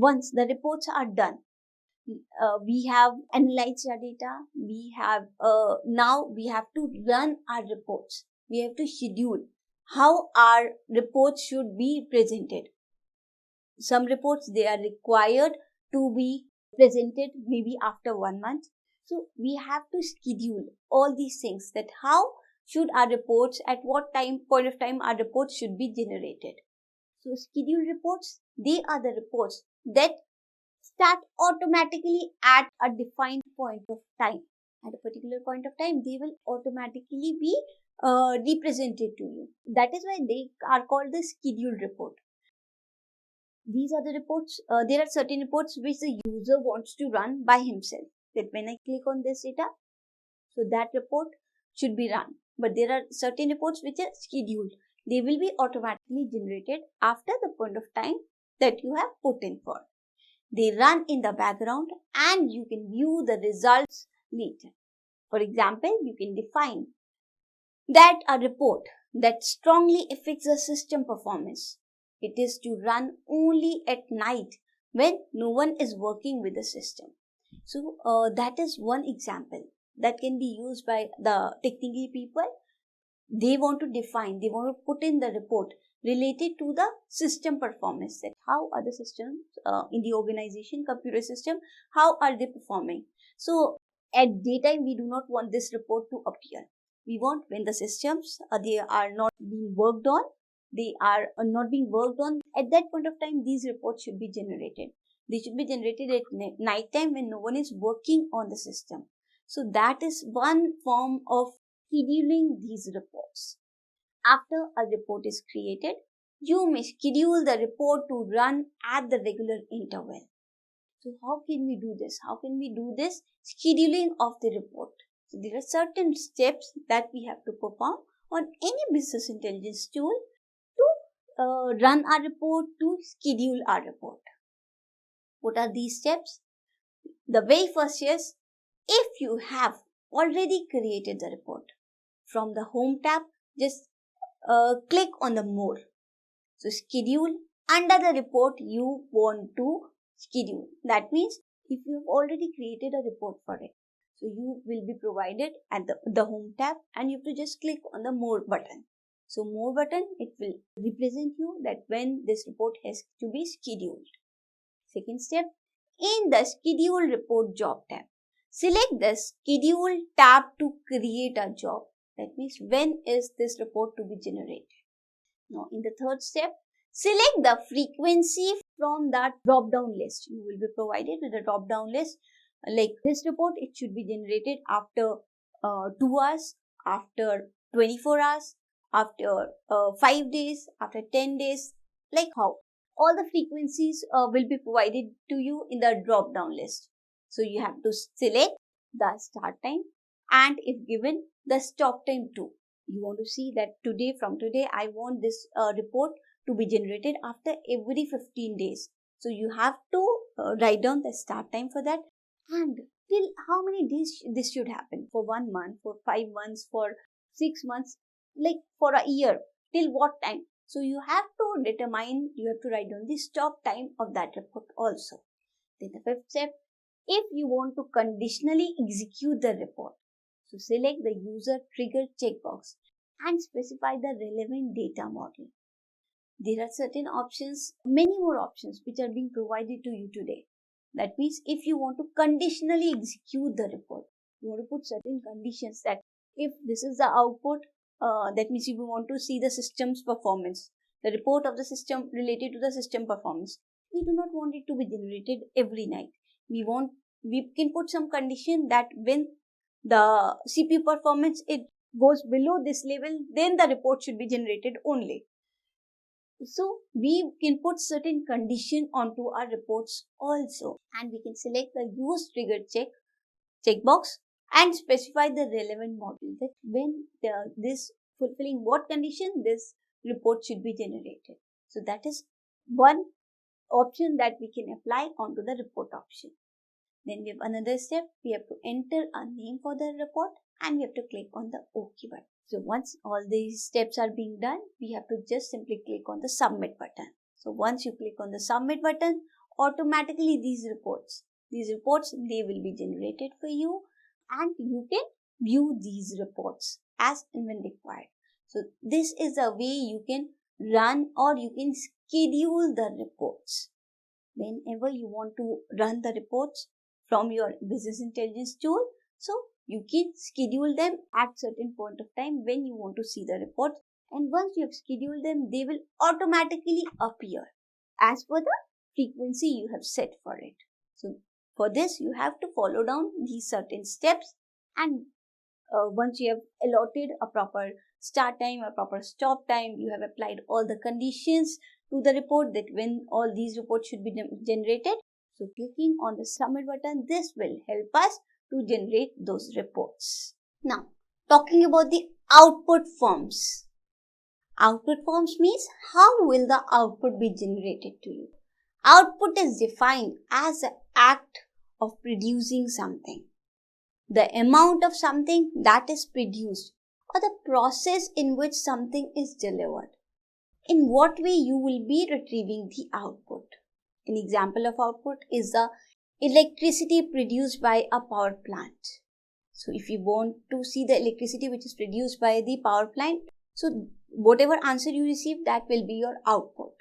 once the reports are done, we have analyzed our data, we have now we have to run our reports. We have to schedule how our reports should be presented. Some reports, they are required to be presented maybe after 1 month. So we have to schedule all these things, that how should our reports, at what point of time our reports should be generated. So scheduled reports, they are the reports that start automatically at a defined point of time. At a particular point of time, they will automatically be represented to you. That is why they are called the scheduled report. These are the reports. There are certain reports which the user wants to run by himself. That when I click on this data, so that report should be run. But there are certain reports which are scheduled. They will be automatically generated after the point of time that you have put in for. They run in the background and you can view the results later. For example, you can define that a report that strongly affects the system performance, it is to run only at night when no one is working with the system. So that is one example that can be used by the technical people. They want to define, they want to put in the report related to the system performance, that how are the systems in the organization, computer system, how are they performing. So at daytime, we do not want this report to appear. We want when the systems, they are not being worked on, they are not being worked on, at that point of time, these reports should be generated. They should be generated at night time when no one is working on the system. So that is one form of scheduling these reports. After a report is created, you may schedule the report to run at the regular interval. So how can we do this? How can we do this scheduling of the report? So there are certain steps that we have to perform on any business intelligence tool to run our report, to schedule our report. What are these steps? The very first is, if you have already created the report, from the home tab, just click on the more. So schedule under the report you want to schedule. That means if you have already created a report for it, so you will be provided at the home tab and you have to just click on the more button. So more button, it will represent you that when this report has to be scheduled. Second step, in the schedule report job tab, select the schedule tab to create a job. That means when is this report to be generated. Now in the third step, select the frequency from that drop down list. You will be provided with a drop down list. Like this report, it should be generated after 2 hours, after 24 hours, after 5 days, after 10 days, like how. All the frequencies will be provided to you in the drop down list. So you have to select the start time and if given the stop time too. You want to see that from today I want this report to be generated after every 15 days. So you have to write down the start time for that and till how many days this should happen. For 1 month, for 5 months, for 6 months, like for a year, till what time. So you have to determine, you have to write down the stop time of that report also. Then the fifth step, if you want to conditionally execute the report, so select the user trigger checkbox and specify the relevant data model. There are certain options, many more options which are being provided to you today. That means if you want to conditionally execute the report, you want to put certain conditions that if this is the output, that means if you want to see the system's performance, the report of the system related to the system performance. We do not want it to be generated every night. We can put some condition that when the CPU performance, it goes below this level, then the report should be generated only. So we can put certain condition onto our reports also, and we can select the use trigger checkbox and specify the relevant model, that when this fulfilling what condition this report should be generated. So that is one option that we can apply onto the report option. Then we have another step. We have to enter a name for the report and we have to click on the OK button. So once all these steps are being done, we have to just simply click on the submit button. So once you click on the submit button, automatically these reports. These reports, they will be generated for you and you can view these reports as and when required. So this is a way you can run or you can schedule the reports. Whenever you want to run the reports from your business intelligence tool, so you can schedule them at certain point of time when you want to see the report, and once you have scheduled them, they will automatically appear as per the frequency you have set for it. So for this, you have to follow down these certain steps, and once you have allotted a proper start time, a proper stop time, you have applied all the conditions to the report that when all these reports should be generated. So clicking on the submit button, this will help us to generate those reports. Now, talking about the output forms. Output forms means how will the output be generated to you. Output is defined as the act of producing something, the amount of something that is produced, or the process in which something is delivered. In what way you will be retrieving the output. An example of output is the electricity produced by a power plant. So if you want to see the electricity which is produced by the power plant, so whatever answer you receive, that will be your output.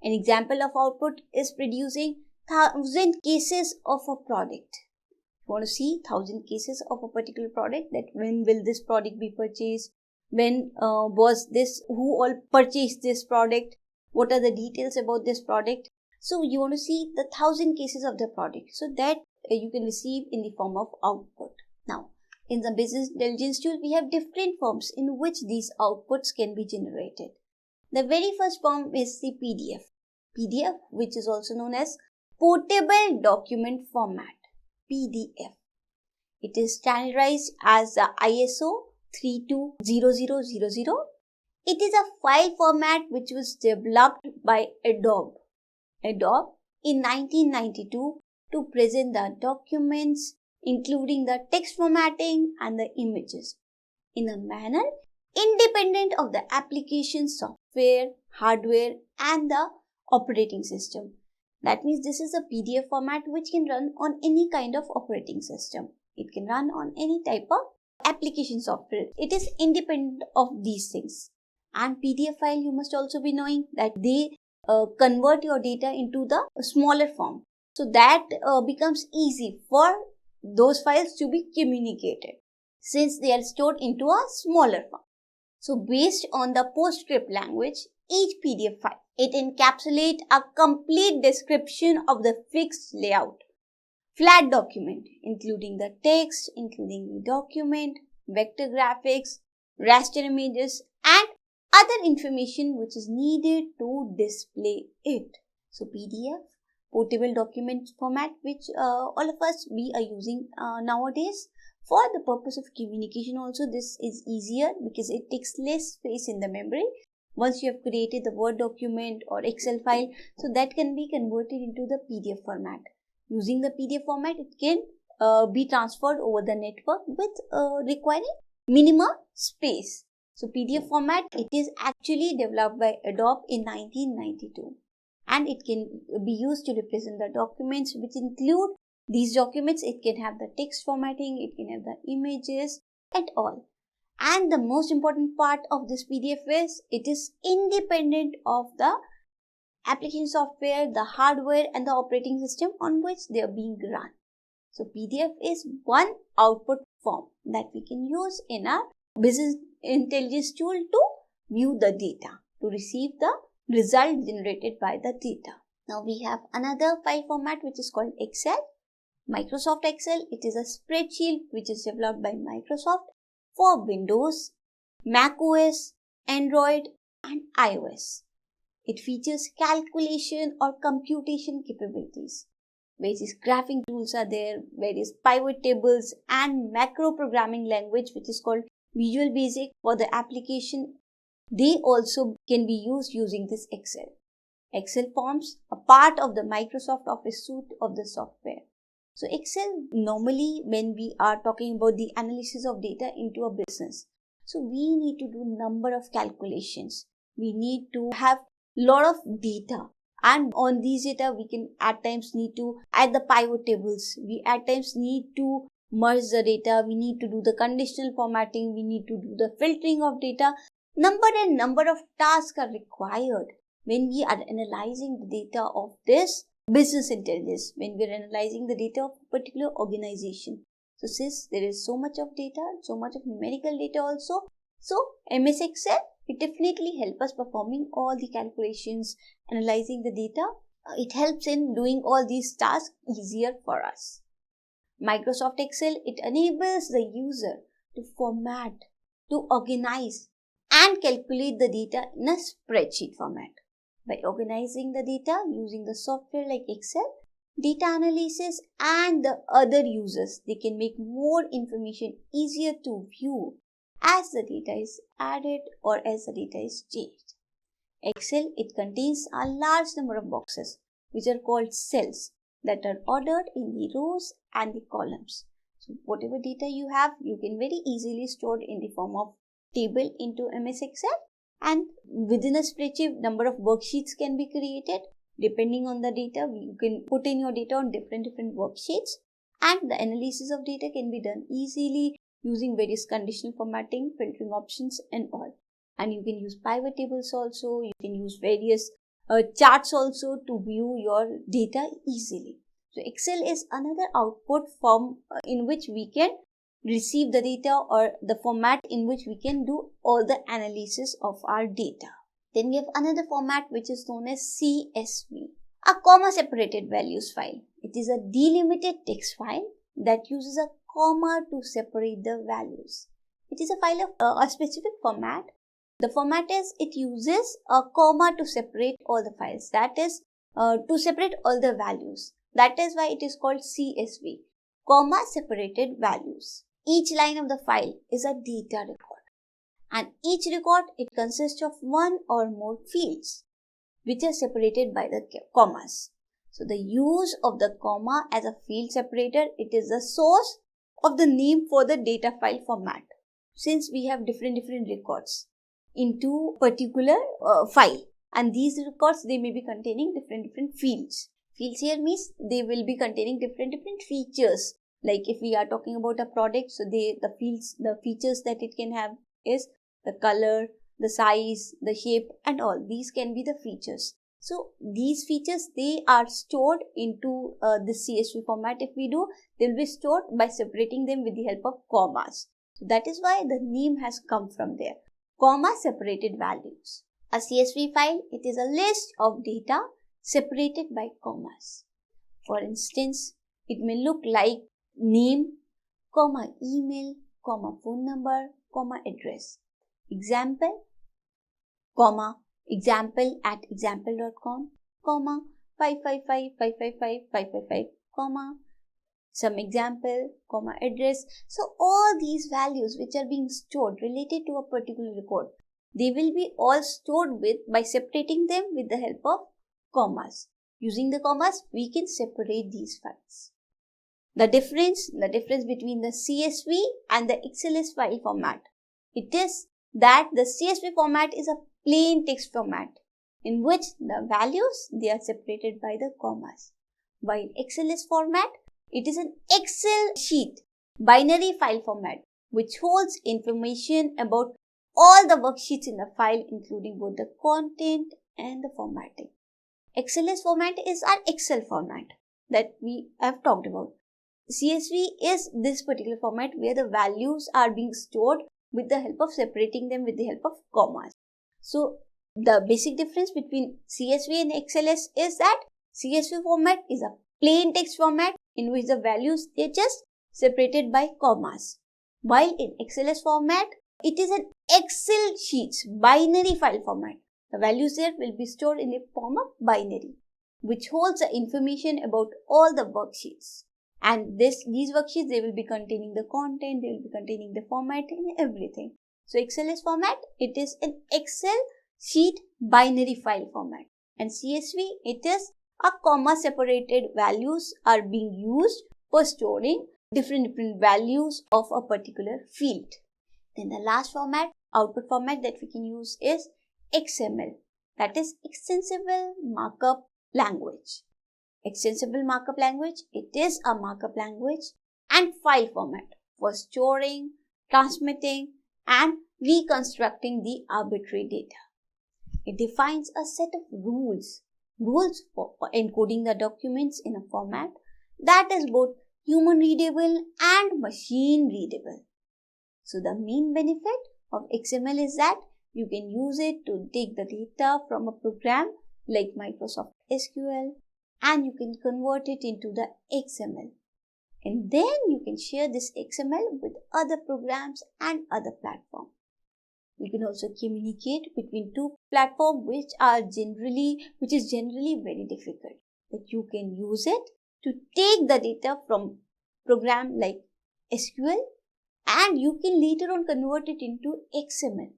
An example of output is producing 1,000 cases of a product. You want to see 1,000 cases of a particular product, that when will this product be purchased, when was this, who all purchased this product, what are the details about this product. So you want to see the 1,000 cases of the product, so that you can receive in the form of output. Now, in the business intelligence tool, we have different forms in which these outputs can be generated. The very first form is the PDF. PDF, which is also known as Portable Document Format, PDF. It is standardized as the ISO 320000. It is a file format which was developed by Adobe in 1992 to present the documents, including the text formatting and the images, in a manner independent of the application software, hardware, and the operating system. That means this is a PDF format which can run on any kind of operating system. It can run on any type of application software. It is independent of these things. And PDF file, you must also be knowing that they convert your data into the smaller form. So that becomes easy for those files to be communicated, since they are stored into a smaller form. So based on the PostScript language, each PDF file, it encapsulates a complete description of the fixed layout, flat document, including the text, including the document, vector graphics, raster images, and other information which is needed to display it. So PDF, portable document format, which all of us we are using nowadays. For the purpose of communication also, this is easier because it takes less space in the memory. Once you have created the Word document or Excel file, so that can be converted into the PDF format. Using the PDF format, it can be transferred over the network with requiring minimum space. So PDF format, it is actually developed by Adobe in 1992, and it can be used to represent the documents which include these documents. It can have the text formatting, it can have the images and all. And the most important part of this PDF is it is independent of the application software, the hardware and the operating system on which they are being run. So PDF is one output form that we can use in our business intelligence tool to view the data, to receive the result generated by the data. Now we have another file format which is called Excel. Microsoft Excel, it is a spreadsheet which is developed by Microsoft for Windows, Mac OS, Android and iOS. It features calculation or computation capabilities. Various graphing tools are there, various pivot tables and macro programming language which is called Visual Basic for the application. They also can be used using this Excel. Excel forms a part of the Microsoft Office suite of the software. So Excel, normally when we are talking about the analysis of data into a business, so we need to do number of calculations. We need to have lot of data, And on these data, we can at times need to add the pivot tables. We at times need to merge the data. We need to do the conditional formatting. We need to do the filtering of data. Number of tasks are required when we are analyzing the data of this business intelligence, when we are analyzing the data of a particular organization. So since there is so much of data, so much of numerical data also, so MS Excel, it definitely helps us performing all the calculations, analyzing the data. It helps in doing all these tasks easier for us. Microsoft Excel, it enables the user to format, to organize and calculate the data in a spreadsheet format. By organizing the data using the software like Excel, data analysis and the other users, they can make more information easier to view as the data is added or as the data is changed. Excel, it contains a large number of boxes which are called cells that are ordered in the rows and the columns. So whatever data you have, you can very easily store in the form of table into MS Excel, and within a spreadsheet, number of worksheets can be created. Depending on the data, you can put in your data on different worksheets, and the analysis of data can be done easily using various conditional formatting, filtering options and all. And you can use pivot tables also, you can use various charts also to view your data easily. So Excel is another output form in which we can receive the data, or the format in which we can do all the analysis of our data. Then we have another format which is known as CSV, a comma separated values file. It is a delimited text file that uses a comma to separate the values. It is a file of a specific format. The format is, it uses a comma to separate all the files, that is to separate all the values. That is why it is called CSV, comma separated values. Each line of the file is a data record, and each record, it consists of one or more fields which are separated by the commas. So the use of the comma as a field separator, it is the source of the name for the data file format. Since we have different records into particular file, and these records, they may be containing different fields. Fields here means they will be containing different features. Like if we are talking about a product, so the features that it can have is the color, the size, the shape and all. These can be the features. So these features, they are stored into the CSV format. If we do, they will be stored by separating them with the help of commas. So that is why the name has come from there. Comma separated values. A CSV file, it is a list of data separated by commas. For instance, it may look like name, comma email, comma phone number, comma address. Example, comma example at example.com, comma 555555555, comma some example, comma address. So all these values which are being stored related to a particular record, they will be all stored by separating them with the help of commas. Using the commas, we can separate these files. The difference between the CSV and the XLS file format, it is that the CSV format is a plain text format in which the values, they are separated by the commas. While XLS format, it is an Excel sheet binary file format which holds information about all the worksheets in the file, including both the content and the formatting. XLS format is our Excel format that we have talked about. CSV is this particular format where the values are being stored with the help of separating them with the help of commas. So the basic difference between CSV and XLS is that CSV format is a plain text format in which the values, they are just separated by commas. While in XLS format, it is an Excel sheets binary file format. The values there will be stored in a form of binary, which holds the information about all the worksheets. And these worksheets, they will be containing the content, they will be containing the formatting, everything. So XLS format, it is an Excel sheet binary file format. And CSV, it is a comma separated values are being used for storing different values of a particular field. Then the last format, output format that we can use is XML. That is Extensible Markup language. Extensible markup language, it is a markup language and file format for storing, transmitting, and reconstructing the arbitrary data. It defines a set of rules for encoding the documents in a format that is both human readable and machine readable. So the main benefit of XML is that you can use it to take the data from a program like Microsoft SQL and you can convert it into the XML. And then you can share this XML with other programs and other platforms. You can also communicate between two platforms which is generally very difficult. That you can use it to take the data from program like SQL and you can later on convert it into XML.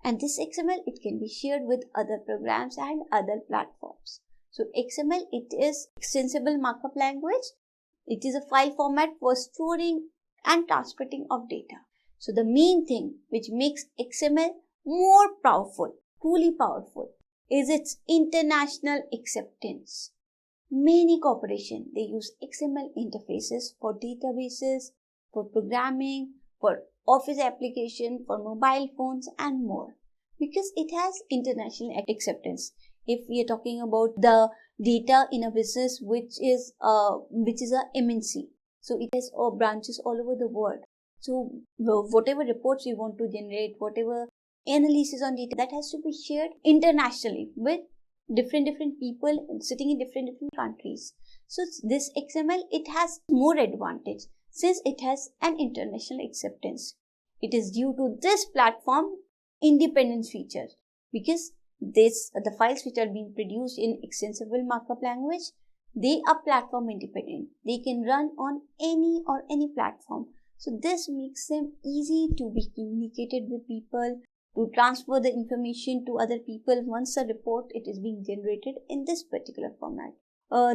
And this XML, it can be shared with other programs and other platforms. So XML, it is extensible markup language. It is a file format for storing and transmitting of data. So the main thing which makes XML more powerful, truly powerful, is its international acceptance. Many corporations, they use XML interfaces for databases, for programming, for office application, for mobile phones and more. Because it has international acceptance. If we are talking about the data in a business which is a MNC, so it has branches all over the world. So whatever reports you want to generate, whatever analysis on data, that has to be shared internationally with different people sitting in different countries. So this XML, it has more advantage since it has an international acceptance. It is due to this platform independence feature because the files which are being produced in extensible markup language, they are platform independent. They can run on any platform. So this makes them easy to be communicated with people, to transfer the information to other people once a report it is being generated in this particular format.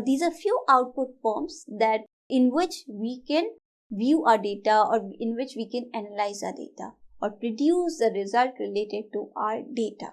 These are few output forms that in which we can view our data or in which we can analyze our data or produce the result related to our data.